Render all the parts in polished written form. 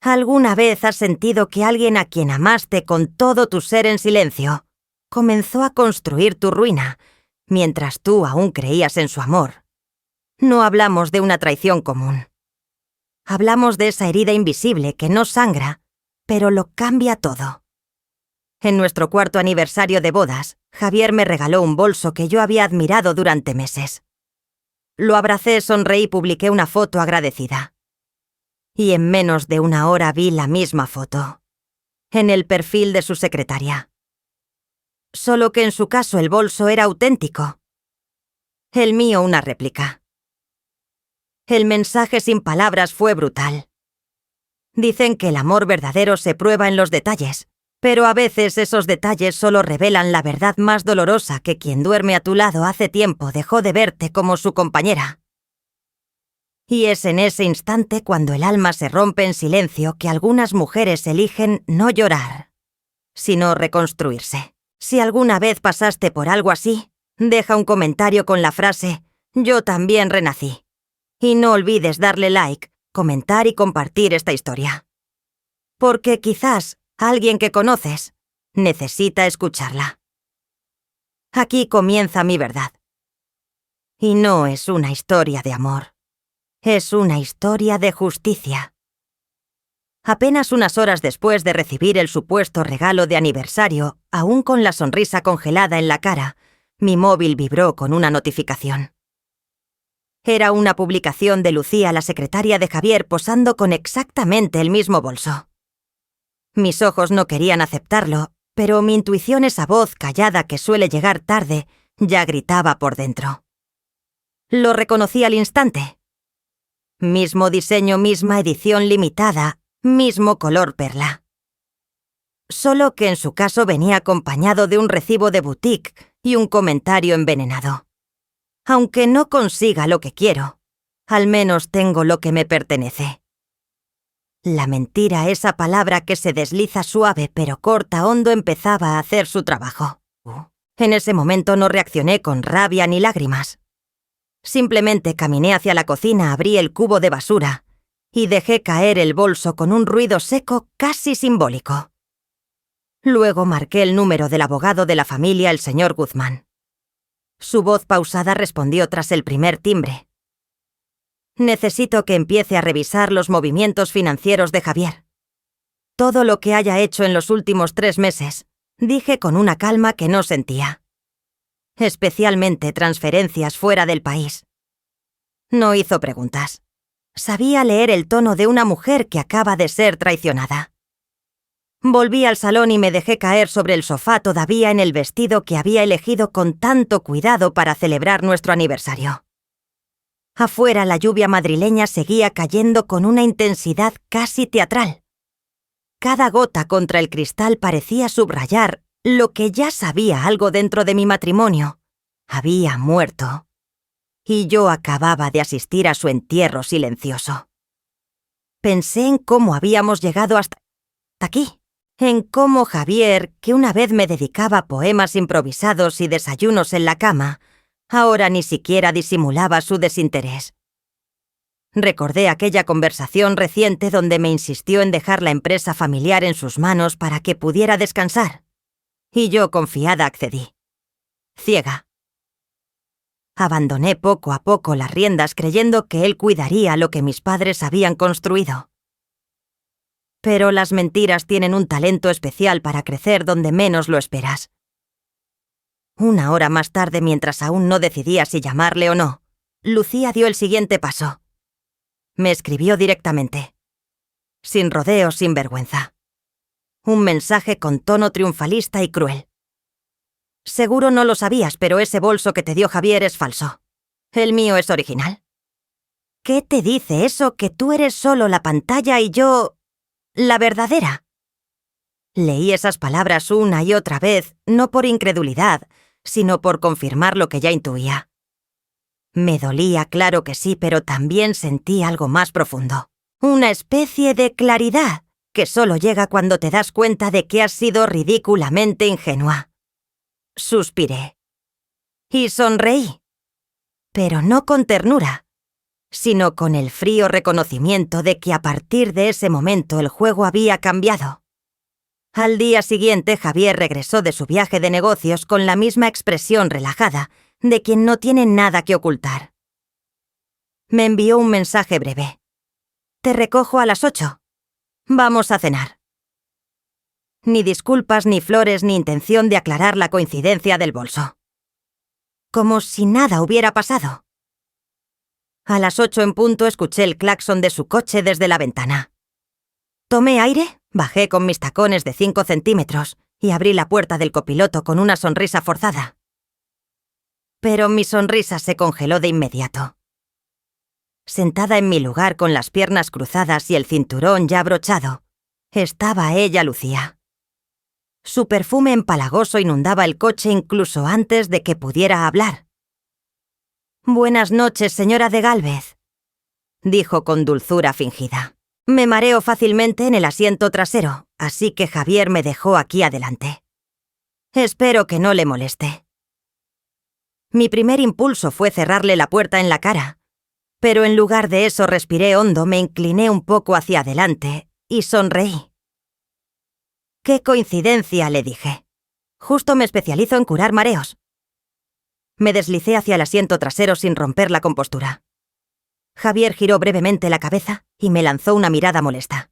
¿Alguna vez has sentido que alguien a quien amaste con todo tu ser en silencio comenzó a construir tu ruina mientras tú aún creías en su amor? No hablamos de una traición común. Hablamos de esa herida invisible que no sangra, pero lo cambia todo. En nuestro 4º aniversario de bodas, Javier me regaló un bolso que yo había admirado durante meses. Lo abracé, sonreí y publiqué una foto agradecida. Y en menos de una hora vi la misma foto, en el perfil de su secretaria. Solo que en su caso el bolso era auténtico. El mío una réplica. El mensaje sin palabras fue brutal. Dicen que el amor verdadero se prueba en los detalles, pero a veces esos detalles solo revelan la verdad más dolorosa que quien duerme a tu lado hace tiempo dejó de verte como su compañera. Y es en ese instante cuando el alma se rompe en silencio que algunas mujeres eligen no llorar, sino reconstruirse. Si alguna vez pasaste por algo así, deja un comentario con la frase «Yo también renací». Y no olvides darle like, comentar y compartir esta historia. Porque quizás alguien que conoces necesita escucharla. Aquí comienza mi verdad. Y no es una historia de amor. Es una historia de justicia. Apenas unas horas después de recibir el supuesto regalo de aniversario, aún con la sonrisa congelada en la cara, mi móvil vibró con una notificación. Era una publicación de Lucía, la secretaria de Javier, posando con exactamente el mismo bolso. Mis ojos no querían aceptarlo, pero mi intuición, esa voz callada que suele llegar tarde, ya gritaba por dentro. Lo reconocí al instante. Mismo diseño, misma edición limitada, mismo color perla. Solo que en su caso venía acompañado de un recibo de boutique y un comentario envenenado. Aunque no consiga lo que quiero, al menos tengo lo que me pertenece. La mentira, esa palabra que se desliza suave pero corta hondo, empezaba a hacer su trabajo. En ese momento no reaccioné con rabia ni lágrimas. Simplemente caminé hacia la cocina, abrí el cubo de basura y dejé caer el bolso con un ruido seco casi simbólico. Luego marqué el número del abogado de la familia, el señor Guzmán. Su voz pausada respondió tras el primer timbre. Necesito que empiece a revisar los movimientos financieros de Javier. Todo lo que haya hecho en los últimos 3 meses, dije con una calma que no sentía. Especialmente transferencias fuera del país. No hizo preguntas. Sabía leer el tono de una mujer que acaba de ser traicionada. Volví al salón y me dejé caer sobre el sofá, todavía en el vestido que había elegido con tanto cuidado para celebrar nuestro aniversario. Afuera la lluvia madrileña seguía cayendo con una intensidad casi teatral. Cada gota contra el cristal parecía subrayar lo que ya sabía algo dentro de mi matrimonio. Había muerto. Y yo acababa de asistir a su entierro silencioso. Pensé en cómo habíamos llegado hasta aquí. En cómo Javier, que una vez me dedicaba poemas improvisados y desayunos en la cama, ahora ni siquiera disimulaba su desinterés. Recordé aquella conversación reciente donde me insistió en dejar la empresa familiar en sus manos para que pudiera descansar. Y yo, confiada, accedí. Ciega. Abandoné poco a poco las riendas creyendo que él cuidaría lo que mis padres habían construido. Pero las mentiras tienen un talento especial para crecer donde menos lo esperas. Una hora más tarde, mientras aún no decidía si llamarle o no, Lucía dio el siguiente paso. Me escribió directamente. Sin rodeos, sin vergüenza. Un mensaje con tono triunfalista y cruel. Seguro no lo sabías, pero ese bolso que te dio Javier es falso. El mío es original. ¿Qué te dice eso, que tú eres solo la pantalla y yo... la verdadera? Leí esas palabras una y otra vez, no por incredulidad, sino por confirmar lo que ya intuía. Me dolía, claro que sí, pero también sentí algo más profundo. Una especie de claridad que solo llega cuando te das cuenta de que has sido ridículamente ingenua. Suspiré. Y sonreí. Pero no con ternura, sino con el frío reconocimiento de que a partir de ese momento el juego había cambiado. Al día siguiente, Javier regresó de su viaje de negocios con la misma expresión relajada de quien no tiene nada que ocultar. Me envió un mensaje breve. «Te recojo a las 8. Vamos a cenar». Ni disculpas, ni flores, ni intención de aclarar la coincidencia del bolso. Como si nada hubiera pasado. A las 8 en punto escuché el claxon de su coche desde la ventana. Tomé aire, bajé con mis tacones de 5 centímetros y abrí la puerta del copiloto con una sonrisa forzada. Pero mi sonrisa se congeló de inmediato. Sentada en mi lugar con las piernas cruzadas y el cinturón ya abrochado, estaba ella, Lucía. Su perfume empalagoso inundaba el coche incluso antes de que pudiera hablar. «Buenas noches, señora de Gálvez», dijo con dulzura fingida. «Me mareo fácilmente en el asiento trasero, así que Javier me dejó aquí adelante. Espero que no le moleste». Mi primer impulso fue cerrarle la puerta en la cara, pero en lugar de eso respiré hondo, me incliné un poco hacia adelante y sonreí. «Qué coincidencia», le dije. «Justo me especializo en curar mareos». Me deslicé hacia el asiento trasero sin romper la compostura. Javier giró brevemente la cabeza y me lanzó una mirada molesta.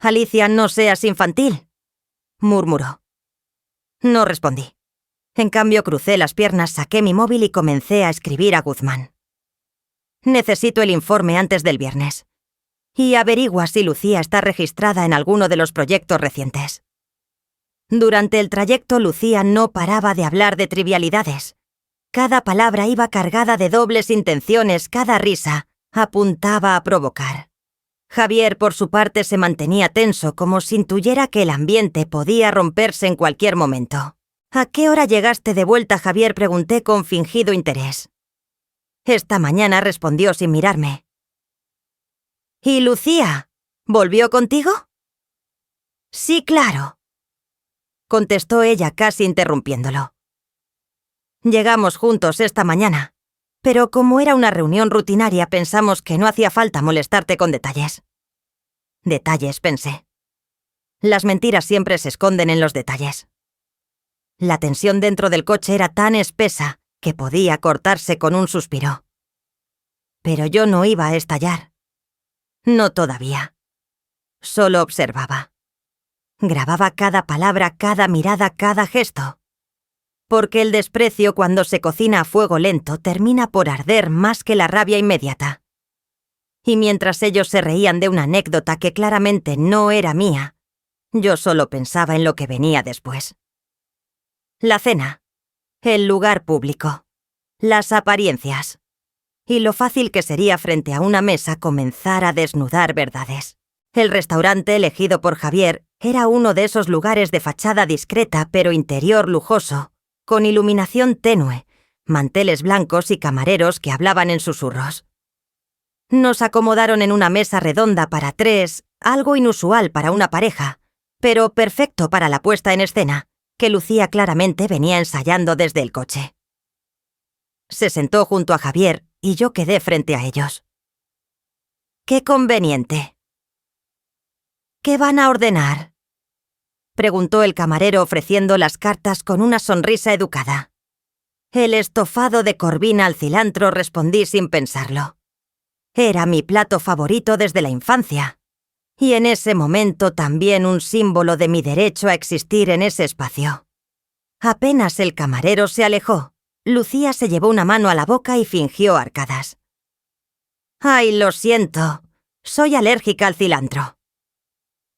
«Alicia, no seas infantil», murmuró. No respondí. En cambio, crucé las piernas, saqué mi móvil y comencé a escribir a Guzmán. «Necesito el informe antes del viernes. Y averigua si Lucía está registrada en alguno de los proyectos recientes». Durante el trayecto, Lucía no paraba de hablar de trivialidades. Cada palabra iba cargada de dobles intenciones, cada risa apuntaba a provocar. Javier, por su parte, se mantenía tenso, como si intuyera que el ambiente podía romperse en cualquier momento. «¿A qué hora llegaste de vuelta, Javier?», pregunté con fingido interés. «Esta mañana», respondió sin mirarme. «¿Y Lucía? ¿Volvió contigo?» «Sí, claro», contestó ella casi interrumpiéndolo. «Llegamos juntos esta mañana, pero como era una reunión rutinaria pensamos que no hacía falta molestarte con detalles». «Detalles», pensé. Las mentiras siempre se esconden en los detalles. La tensión dentro del coche era tan espesa que podía cortarse con un suspiro. Pero yo no iba a estallar. No todavía. Solo observaba. Grababa cada palabra, cada mirada, cada gesto. Porque el desprecio, cuando se cocina a fuego lento, termina por arder más que la rabia inmediata. Y mientras ellos se reían de una anécdota que claramente no era mía, yo solo pensaba en lo que venía después. La cena, el lugar público, las apariencias, y lo fácil que sería frente a una mesa comenzar a desnudar verdades. El restaurante elegido por Javier era uno de esos lugares de fachada discreta pero interior lujoso, con iluminación tenue, manteles blancos y camareros que hablaban en susurros. Nos acomodaron en una mesa redonda para 3, algo inusual para una pareja, pero perfecto para la puesta en escena, que Lucía claramente venía ensayando desde el coche. Se sentó junto a Javier y yo quedé frente a ellos. «Qué conveniente». «¿Qué van a ordenar?», preguntó el camarero ofreciendo las cartas con una sonrisa educada. «El estofado de corvina al cilantro», respondí sin pensarlo. Era mi plato favorito desde la infancia, y en ese momento también un símbolo de mi derecho a existir en ese espacio. Apenas el camarero se alejó, Lucía se llevó una mano a la boca y fingió arcadas. «Ay, lo siento, soy alérgica al cilantro»,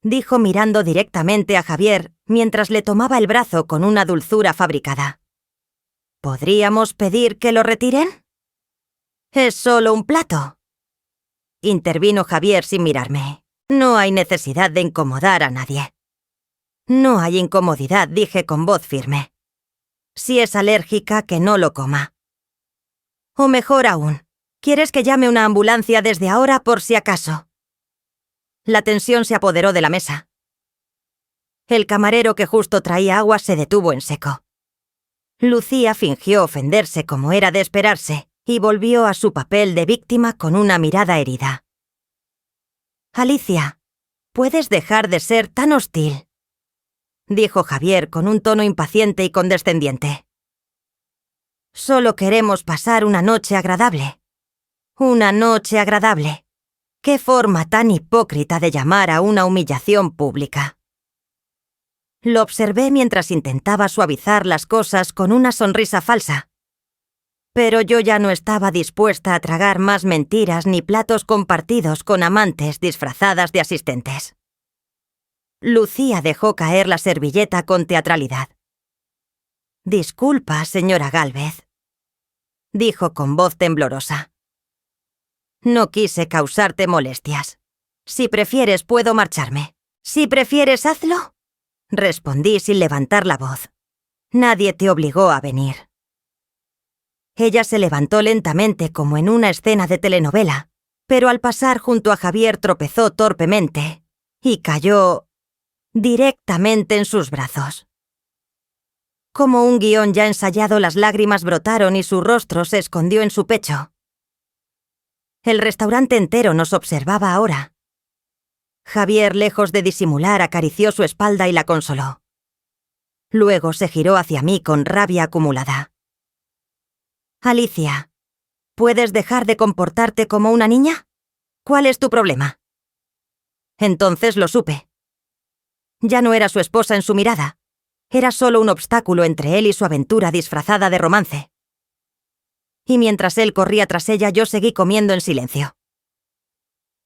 dijo mirando directamente a Javier mientras le tomaba el brazo con una dulzura fabricada. «¿Podríamos pedir que lo retiren?» «Es solo un plato», intervino Javier sin mirarme. «No hay necesidad de incomodar a nadie». «No hay incomodidad», dije con voz firme. «Si es alérgica, que no lo coma». «O mejor aún, ¿quieres que llame una ambulancia desde ahora por si acaso?» La tensión se apoderó de la mesa. El camarero, que justo traía agua, se detuvo en seco. Lucía fingió ofenderse como era de esperarse y volvió a su papel de víctima con una mirada herida. «Alicia, ¿puedes dejar de ser tan hostil?», dijo Javier con un tono impaciente y condescendiente. «Solo queremos pasar una noche agradable. Una noche agradable. ¿Qué forma tan hipócrita de llamar a una humillación pública?». Lo observé mientras intentaba suavizar las cosas con una sonrisa falsa. Pero yo ya no estaba dispuesta a tragar más mentiras ni platos compartidos con amantes disfrazadas de asistentes. Lucía dejó caer la servilleta con teatralidad. «Disculpa, señora Gálvez», dijo con voz temblorosa. «No quise causarte molestias. Si prefieres, puedo marcharme. Si prefieres, hazlo», respondí sin levantar la voz. «Nadie te obligó a venir». Ella se levantó lentamente como en una escena de telenovela, pero al pasar junto a Javier tropezó torpemente y cayó directamente en sus brazos. Como un guión ya ensayado, las lágrimas brotaron y su rostro se escondió en su pecho. El restaurante entero nos observaba ahora. Javier, lejos de disimular, acarició su espalda y la consoló. Luego se giró hacia mí con rabia acumulada. «Alicia, ¿puedes dejar de comportarte como una niña? ¿Cuál es tu problema?». Entonces lo supe. Ya no era su esposa en su mirada. Era solo un obstáculo entre él y su aventura disfrazada de romance. Y mientras él corría tras ella, yo seguí comiendo en silencio.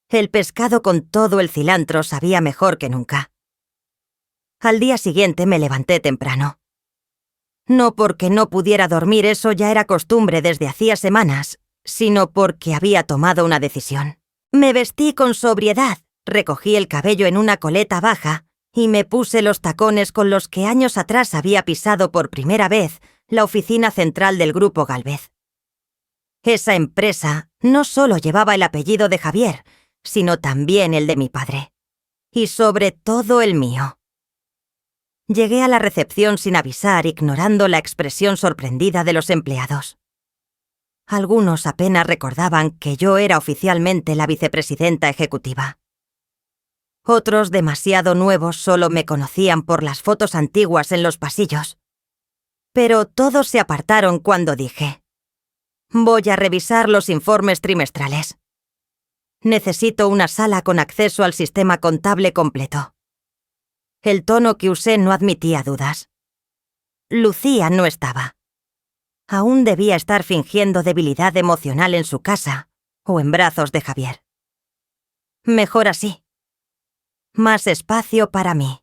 El pescado con todo el cilantro sabía mejor que nunca. Al día siguiente me levanté temprano. No porque no pudiera dormir, eso ya era costumbre desde hacía semanas, sino porque había tomado una decisión. Me vestí con sobriedad, recogí el cabello en una coleta baja y me puse los tacones con los que años atrás había pisado por primera vez la oficina central del Grupo Gálvez. Esa empresa no solo llevaba el apellido de Javier, sino también el de mi padre. Y sobre todo el mío. Llegué a la recepción sin avisar, ignorando la expresión sorprendida de los empleados. Algunos apenas recordaban que yo era oficialmente la vicepresidenta ejecutiva. Otros, demasiado nuevos, solo me conocían por las fotos antiguas en los pasillos. Pero todos se apartaron cuando dije: «Voy a revisar los informes trimestrales. Necesito una sala con acceso al sistema contable completo». El tono que usé no admitía dudas. Lucía no estaba. Aún debía estar fingiendo debilidad emocional en su casa o en brazos de Javier. Mejor así. Más espacio para mí.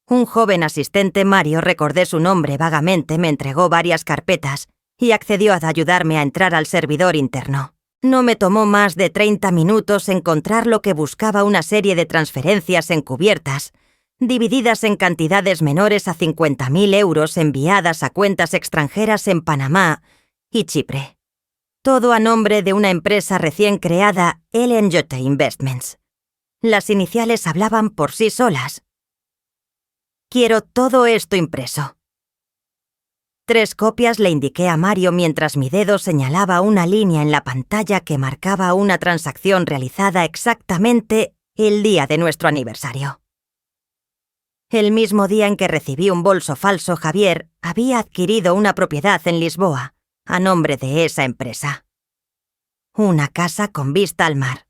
Un joven asistente, Mario, recordé su nombre vagamente, me entregó varias carpetas y accedió a ayudarme a entrar al servidor interno. No me tomó más de 30 minutos encontrar lo que buscaba: una serie de transferencias encubiertas, divididas en cantidades menores a 50.000 euros enviadas a cuentas extranjeras en Panamá y Chipre. Todo a nombre de una empresa recién creada, LNJ Investments. Las iniciales hablaban por sí solas. «Quiero todo esto impreso». 3 copias le indiqué a Mario mientras mi dedo señalaba una línea en la pantalla que marcaba una transacción realizada exactamente el día de nuestro aniversario. El mismo día en que recibí un bolso falso, Javier había adquirido una propiedad en Lisboa, a nombre de esa empresa. Una casa con vista al mar.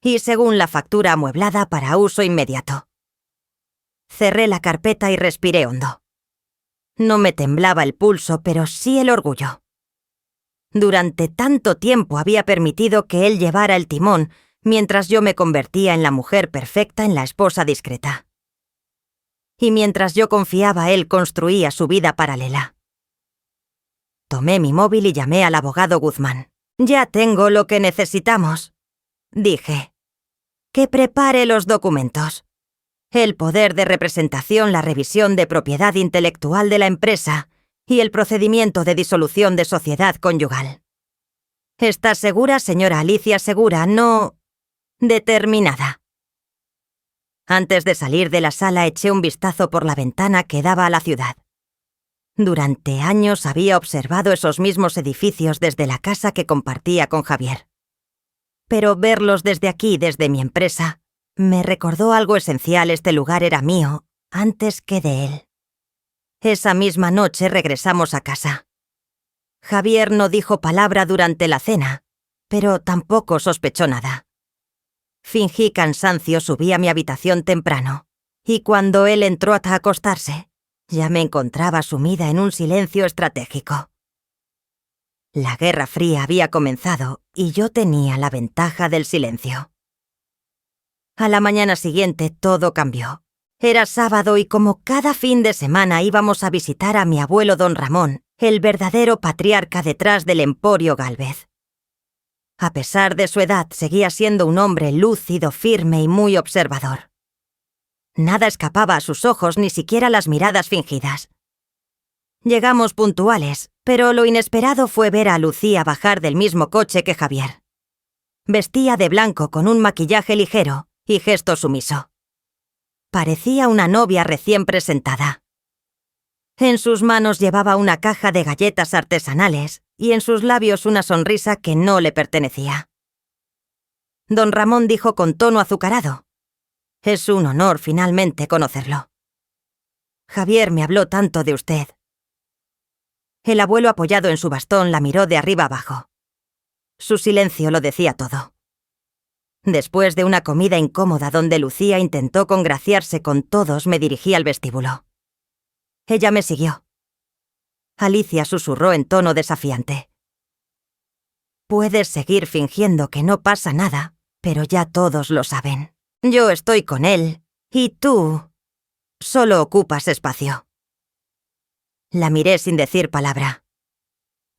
Y según la factura, amueblada para uso inmediato. Cerré la carpeta y respiré hondo. No me temblaba el pulso, pero sí el orgullo. Durante tanto tiempo había permitido que él llevara el timón, mientras yo me convertía en la mujer perfecta, en la esposa discreta. Y mientras yo confiaba, él construía su vida paralela. Tomé mi móvil y llamé al abogado Guzmán. «Ya tengo lo que necesitamos», dije. «Que prepare los documentos. El poder de representación, la revisión de propiedad intelectual de la empresa y el procedimiento de disolución de sociedad conyugal. ¿Está segura, señora Alicia? Segura, no determinada». Antes de salir de la sala eché un vistazo por la ventana que daba a la ciudad. Durante años había observado esos mismos edificios desde la casa que compartía con Javier. Pero verlos desde aquí, desde mi empresa, me recordó algo esencial. Este lugar era mío antes que de él. Esa misma noche regresamos a casa. Javier no dijo palabra durante la cena, pero tampoco sospechó nada. Fingí cansancio, subí a mi habitación temprano, y cuando él entró hasta acostarse, ya me encontraba sumida en un silencio estratégico. La Guerra Fría había comenzado y yo tenía la ventaja del silencio. A la mañana siguiente todo cambió. Era sábado y como cada fin de semana íbamos a visitar a mi abuelo don Ramón, el verdadero patriarca detrás del Emporio Gálvez. A pesar de su edad, seguía siendo un hombre lúcido, firme y muy observador. Nada escapaba a sus ojos, ni siquiera las miradas fingidas. Llegamos puntuales, pero lo inesperado fue ver a Lucía bajar del mismo coche que Javier. Vestía de blanco con un maquillaje ligero y gesto sumiso. Parecía una novia recién presentada. En sus manos llevaba una caja de galletas artesanales y en sus labios una sonrisa que no le pertenecía. Don Ramón dijo con tono azucarado: «Es un honor finalmente conocerlo. Javier me habló tanto de usted». El abuelo, apoyado en su bastón, la miró de arriba abajo. Su silencio lo decía todo. Después de una comida incómoda donde Lucía intentó congraciarse con todos, me dirigí al vestíbulo. Ella me siguió. Alicia susurró en tono desafiante: «Puedes seguir fingiendo que no pasa nada, pero ya todos lo saben. Yo estoy con él, y tú solo ocupas espacio». La miré sin decir palabra.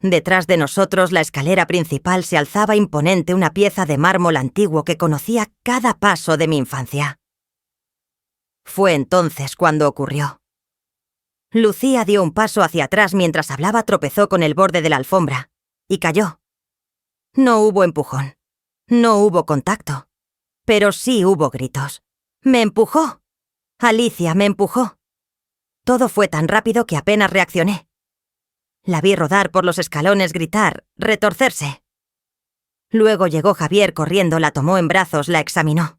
Detrás de nosotros, la escalera principal se alzaba imponente, una pieza de mármol antiguo que conocía cada paso de mi infancia. Fue entonces cuando ocurrió. Lucía dio un paso hacia atrás mientras hablaba, tropezó con el borde de la alfombra y cayó. No hubo empujón, no hubo contacto, pero sí hubo gritos. «¡Me empujó! Alicia me empujó!». Todo fue tan rápido que apenas reaccioné. La vi rodar por los escalones, gritar, retorcerse. Luego llegó Javier corriendo, la tomó en brazos, la examinó.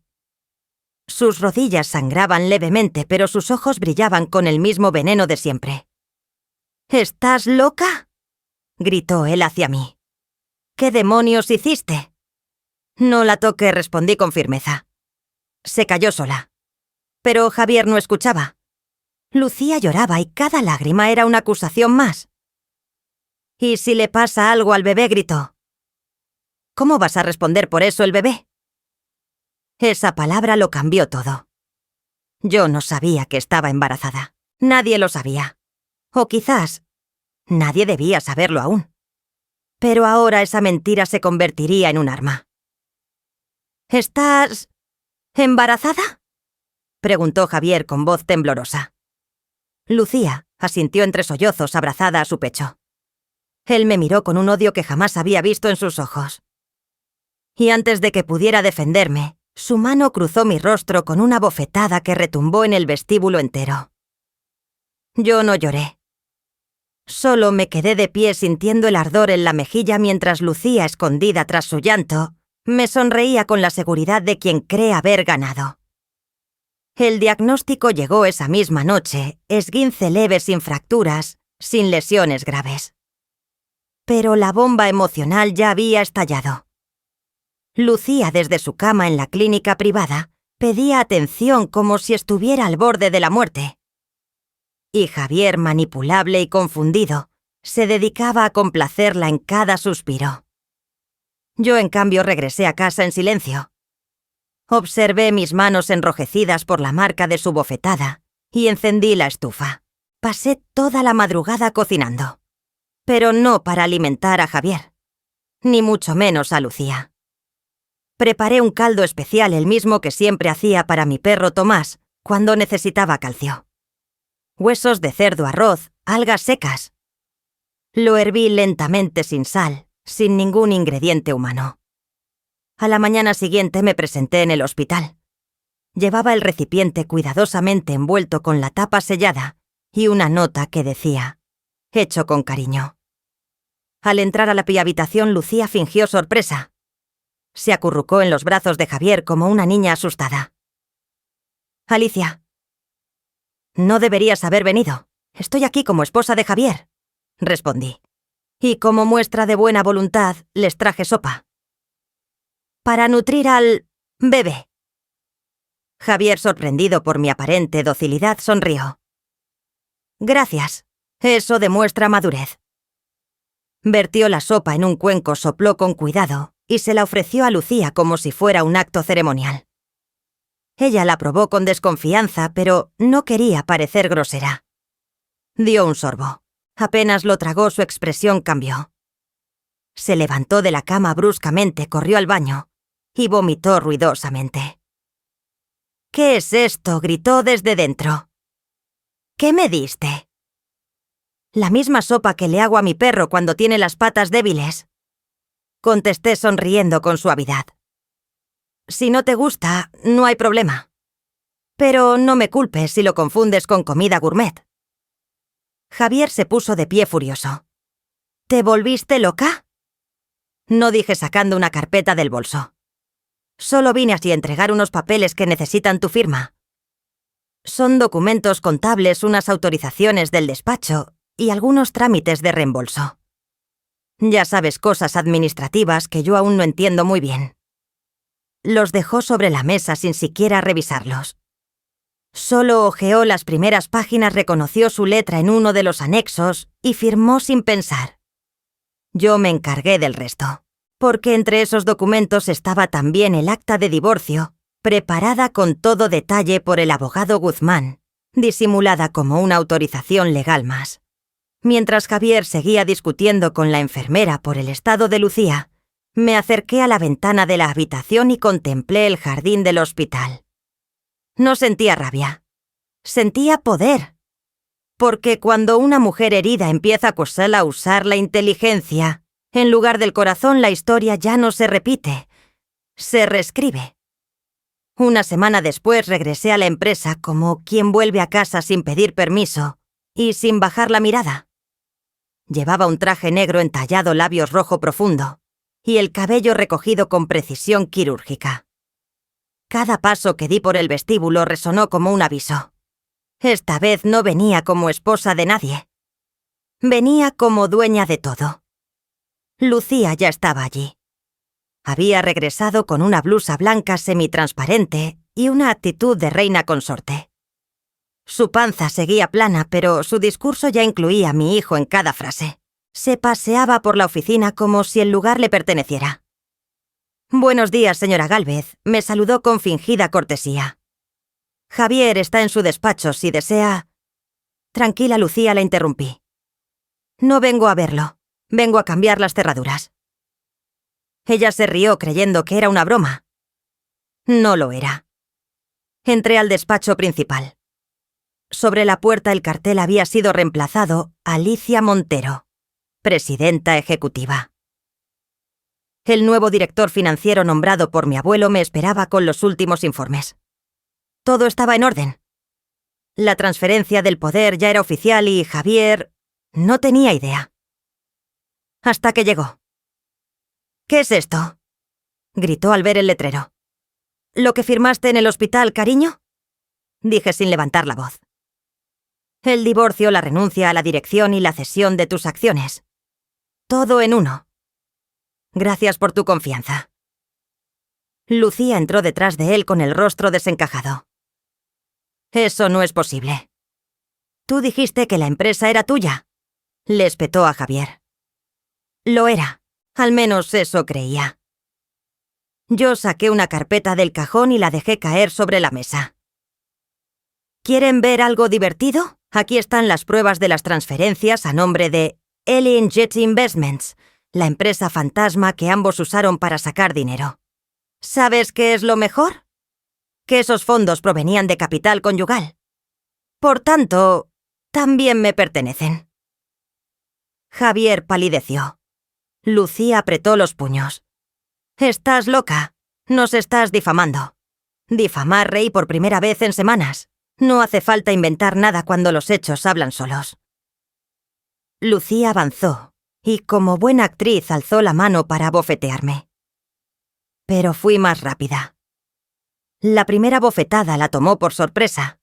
Sus rodillas sangraban levemente, pero sus ojos brillaban con el mismo veneno de siempre. «¿Estás loca?», gritó él hacia mí. «¿Qué demonios hiciste?». «No la toqué», respondí con firmeza. Se cayó sola. Pero Javier no escuchaba. Lucía lloraba y cada lágrima era una acusación más. «¿Y si le pasa algo al bebé?», gritó. «¿Cómo vas a responder por eso el bebé?». Esa palabra lo cambió todo. Yo no sabía que estaba embarazada. Nadie lo sabía. O quizás nadie debía saberlo aún. Pero ahora esa mentira se convertiría en un arma. «¿Estás embarazada?», preguntó Javier con voz temblorosa. Lucía asintió entre sollozos, abrazada a su pecho. Él me miró con un odio que jamás había visto en sus ojos. Y antes de que pudiera defenderme, su mano cruzó mi rostro con una bofetada que retumbó en el vestíbulo entero. Yo no lloré. Solo me quedé de pie sintiendo el ardor en la mejilla mientras Lucía, escondida tras su llanto, me sonreía con la seguridad de quien cree haber ganado. El diagnóstico llegó esa misma noche: esguince leve, sin fracturas, sin lesiones graves. Pero la bomba emocional ya había estallado. Lucía, desde su cama en la clínica privada, pedía atención como si estuviera al borde de la muerte. Y Javier, manipulable y confundido, se dedicaba a complacerla en cada suspiro. Yo, en cambio, regresé a casa en silencio. Observé mis manos enrojecidas por la marca de su bofetada y encendí la estufa. Pasé toda la madrugada cocinando. Pero no para alimentar a Javier, ni mucho menos a Lucía. Preparé un caldo especial, el mismo que siempre hacía para mi perro Tomás cuando necesitaba calcio. Huesos de cerdo, arroz, algas secas. Lo herví lentamente sin sal, sin ningún ingrediente humano. A la mañana siguiente me presenté en el hospital. Llevaba el recipiente cuidadosamente envuelto con la tapa sellada y una nota que decía: hecho con cariño. Al entrar a la habitación, Lucía fingió sorpresa. Se acurrucó en los brazos de Javier como una niña asustada. «Alicia, no deberías haber venido. Estoy aquí como esposa de Javier», respondí. «Y como muestra de buena voluntad, les traje sopa. Para nutrir al bebé». Javier, sorprendido por mi aparente docilidad, sonrió. «Gracias. Eso demuestra madurez». Vertió la sopa en un cuenco, sopló con cuidado y se la ofreció a Lucía como si fuera un acto ceremonial. Ella la probó con desconfianza, pero no quería parecer grosera. Dio un sorbo. Apenas lo tragó, su expresión cambió. Se levantó de la cama bruscamente, corrió al baño y vomitó ruidosamente. «¿Qué es esto?», gritó desde dentro. «¿Qué me diste?». «La misma sopa que le hago a mi perro cuando tiene las patas débiles», contesté sonriendo con suavidad. «Si no te gusta, no hay problema. Pero no me culpes si lo confundes con comida gourmet». Javier se puso de pie furioso. «¿Te volviste loca?». No dije sacando una carpeta del bolso. «Solo vine así a entregar unos papeles que necesitan tu firma. Son documentos contables, unas autorizaciones del despacho y algunos trámites de reembolso. Ya sabes, cosas administrativas que yo aún no entiendo muy bien». Los dejó sobre la mesa sin siquiera revisarlos. Solo hojeó las primeras páginas, reconoció su letra en uno de los anexos y firmó sin pensar. Yo me encargué del resto, porque entre esos documentos estaba también el acta de divorcio, preparada con todo detalle por el abogado Guzmán, disimulada como una autorización legal más. Mientras Javier seguía discutiendo con la enfermera por el estado de Lucía, me acerqué a la ventana de la habitación y contemplé el jardín del hospital. No sentía rabia, sentía poder. Porque cuando una mujer herida empieza a usar la inteligencia, en lugar del corazón, la historia ya no se repite, se reescribe. Una semana después regresé a la empresa como quien vuelve a casa sin pedir permiso y sin bajar la mirada. Llevaba un traje negro entallado, labios rojo profundo y el cabello recogido con precisión quirúrgica. Cada paso que di por el vestíbulo resonó como un aviso. Esta vez no venía como esposa de nadie. Venía como dueña de todo. Lucía ya estaba allí. Había regresado con una blusa blanca semitransparente y una actitud de reina consorte. Su panza seguía plana, pero su discurso ya incluía a mi hijo en cada frase. Se paseaba por la oficina como si el lugar le perteneciera. «Buenos días, señora Gálvez», me saludó con fingida cortesía. «Javier está en su despacho, si desea...». «Tranquila, Lucía», la interrumpí. «No vengo a verlo, vengo a cambiar las cerraduras». Ella se rió creyendo que era una broma. No lo era. Entré al despacho principal. Sobre la puerta el cartel había sido reemplazado Alicia Montero, presidenta ejecutiva. El nuevo director financiero nombrado por mi abuelo me esperaba con los últimos informes. Todo estaba en orden. La transferencia del poder ya era oficial y Javier no tenía idea. Hasta que llegó. «¿Qué es esto?», gritó al ver el letrero. «¿Lo que firmaste en el hospital, cariño?», dije sin levantar la voz. «El divorcio, la renuncia a la dirección y la cesión de tus acciones. Todo en uno. Gracias por tu confianza». Lucía entró detrás de él con el rostro desencajado. «Eso no es posible. Tú dijiste que la empresa era tuya», le espetó a Javier. «Lo era, al menos eso creía». Yo saqué una carpeta del cajón y la dejé caer sobre la mesa. ¿Quieren ver algo divertido? Aquí están las pruebas de las transferencias a nombre de Alien Jet Investments, la empresa fantasma que ambos usaron para sacar dinero. ¿Sabes qué es lo mejor? Que esos fondos provenían de capital conyugal. Por tanto, también me pertenecen. Javier palideció. Lucía apretó los puños. «Estás loca. Nos estás difamando. Difamar, rey, por primera vez en semanas. No hace falta inventar nada cuando los hechos hablan solos». Lucía avanzó y, como buena actriz, alzó la mano para abofetearme. Pero fui más rápida. La primera bofetada la tomó por sorpresa.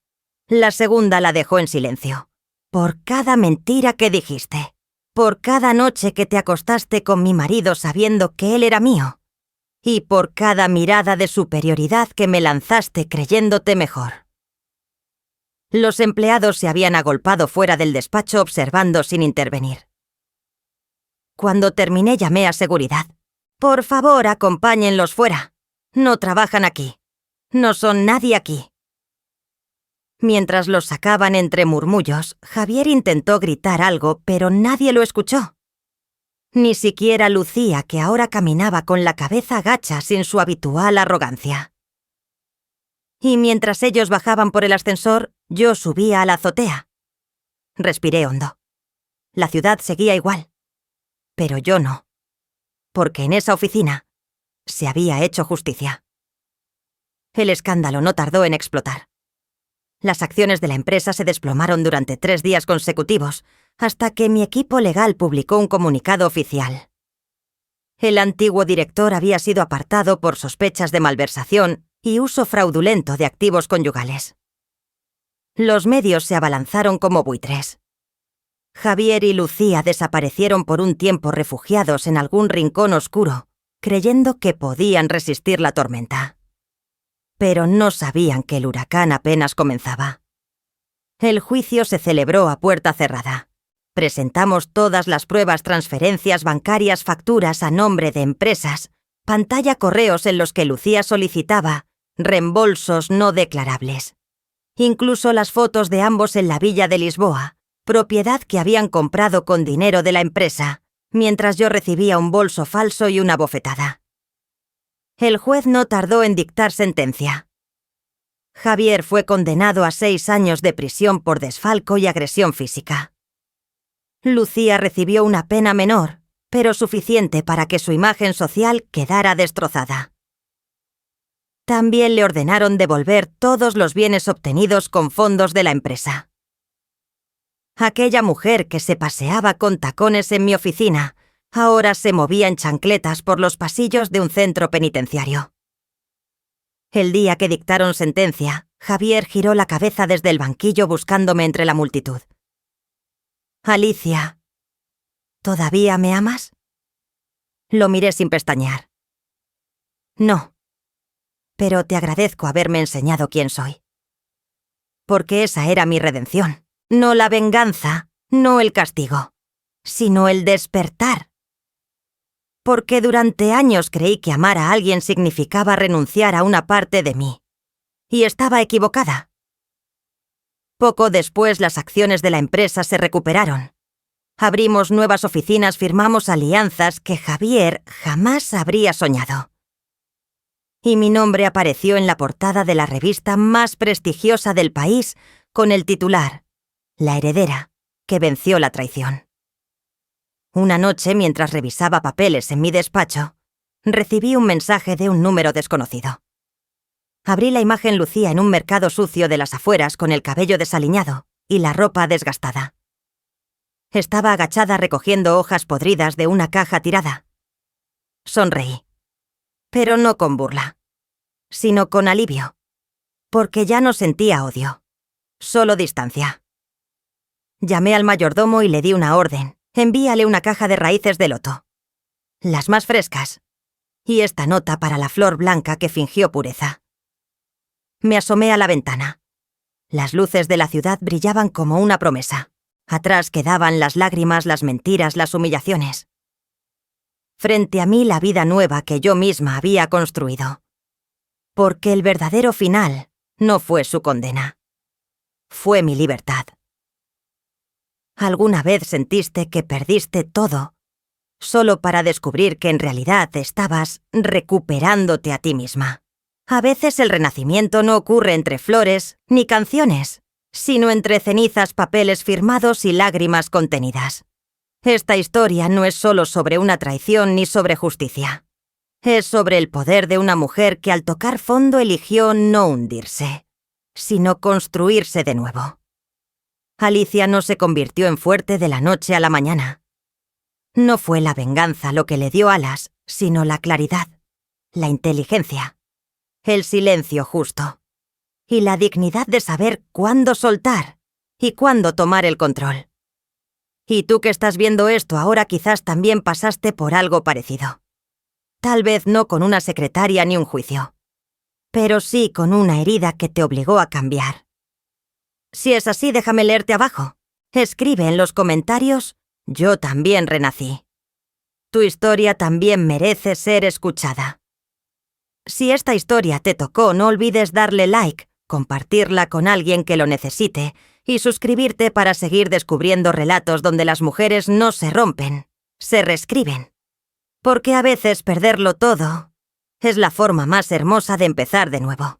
La segunda la dejó en silencio. Por cada mentira que dijiste. Por cada noche que te acostaste con mi marido sabiendo que él era mío. Y por cada mirada de superioridad que me lanzaste creyéndote mejor. Los empleados se habían agolpado fuera del despacho observando sin intervenir. Cuando terminé llamé a seguridad. Por favor, acompáñenlos fuera. No trabajan aquí. No son nadie aquí. Mientras los sacaban entre murmullos, Javier intentó gritar algo, pero nadie lo escuchó. Ni siquiera Lucía, que ahora caminaba con la cabeza gacha sin su habitual arrogancia. Y mientras ellos bajaban por el ascensor, yo subía a la azotea. Respiré hondo. La ciudad seguía igual. Pero yo no. Porque en esa oficina se había hecho justicia. El escándalo no tardó en explotar. Las acciones de la empresa se desplomaron durante 3 días consecutivos, hasta que mi equipo legal publicó un comunicado oficial. El antiguo director había sido apartado por sospechas de malversación y uso fraudulento de activos conyugales. Los medios se abalanzaron como buitres. Javier y Lucía desaparecieron por un tiempo refugiados en algún rincón oscuro, creyendo que podían resistir la tormenta. Pero no sabían que el huracán apenas comenzaba. El juicio se celebró a puerta cerrada. Presentamos todas las pruebas, transferencias bancarias, facturas a nombre de empresas, pantalla correos en los que Lucía solicitaba reembolsos no declarables. Incluso las fotos de ambos en la villa de Lisboa, propiedad que habían comprado con dinero de la empresa, mientras yo recibía un bolso falso y una bofetada. El juez no tardó en dictar sentencia. Javier fue condenado a 6 años de prisión por desfalco y agresión física. Lucía recibió una pena menor, pero suficiente para que su imagen social quedara destrozada. También le ordenaron devolver todos los bienes obtenidos con fondos de la empresa. Aquella mujer que se paseaba con tacones en mi oficina, ahora se movía en chancletas por los pasillos de un centro penitenciario. El día que dictaron sentencia, Javier giró la cabeza desde el banquillo buscándome entre la multitud. «Alicia, ¿todavía me amas?» Lo miré sin pestañear. «No, pero te agradezco haberme enseñado quién soy. Porque esa era mi redención, no la venganza, no el castigo, sino el despertar. Porque durante años creí que amar a alguien significaba renunciar a una parte de mí. Y estaba equivocada. Poco después las acciones de la empresa se recuperaron. Abrimos nuevas oficinas, firmamos alianzas que Javier jamás habría soñado. Y mi nombre apareció en la portada de la revista más prestigiosa del país con el titular «La heredera, que venció la traición». Una noche, mientras revisaba papeles en mi despacho, recibí un mensaje de un número desconocido. Abrí la imagen Lucía en un mercado sucio de las afueras con el cabello desaliñado y la ropa desgastada. Estaba agachada recogiendo hojas podridas de una caja tirada. Sonreí, pero no con burla, sino con alivio, porque ya no sentía odio, solo distancia. Llamé al mayordomo y le di una orden. Envíale una caja de raíces de loto, las más frescas, y esta nota para la flor blanca que fingió pureza. Me asomé a la ventana. Las luces de la ciudad brillaban como una promesa. Atrás quedaban las lágrimas, las mentiras, las humillaciones. Frente a mí la vida nueva que yo misma había construido. Porque el verdadero final no fue su condena. Fue mi libertad. ¿Alguna vez sentiste que perdiste todo solo para descubrir que en realidad estabas recuperándote a ti misma? A veces el renacimiento no ocurre entre flores ni canciones, sino entre cenizas, papeles firmados y lágrimas contenidas. Esta historia no es solo sobre una traición ni sobre justicia. Es sobre el poder de una mujer que al tocar fondo eligió no hundirse, sino construirse de nuevo. Alicia no se convirtió en fuerte de la noche a la mañana. No fue la venganza lo que le dio alas, sino la claridad, la inteligencia, el silencio justo y la dignidad de saber cuándo soltar y cuándo tomar el control. Y tú que estás viendo esto ahora quizás también pasaste por algo parecido. Tal vez no con una secretaria ni un juicio, pero sí con una herida que te obligó a cambiar. Si es así, déjame leerte abajo. Escribe en los comentarios: yo también renací. Tu historia también merece ser escuchada. Si esta historia te tocó, no olvides darle like, compartirla con alguien que lo necesite y suscribirte para seguir descubriendo relatos donde las mujeres no se rompen, se reescriben. Porque a veces perderlo todo es la forma más hermosa de empezar de nuevo.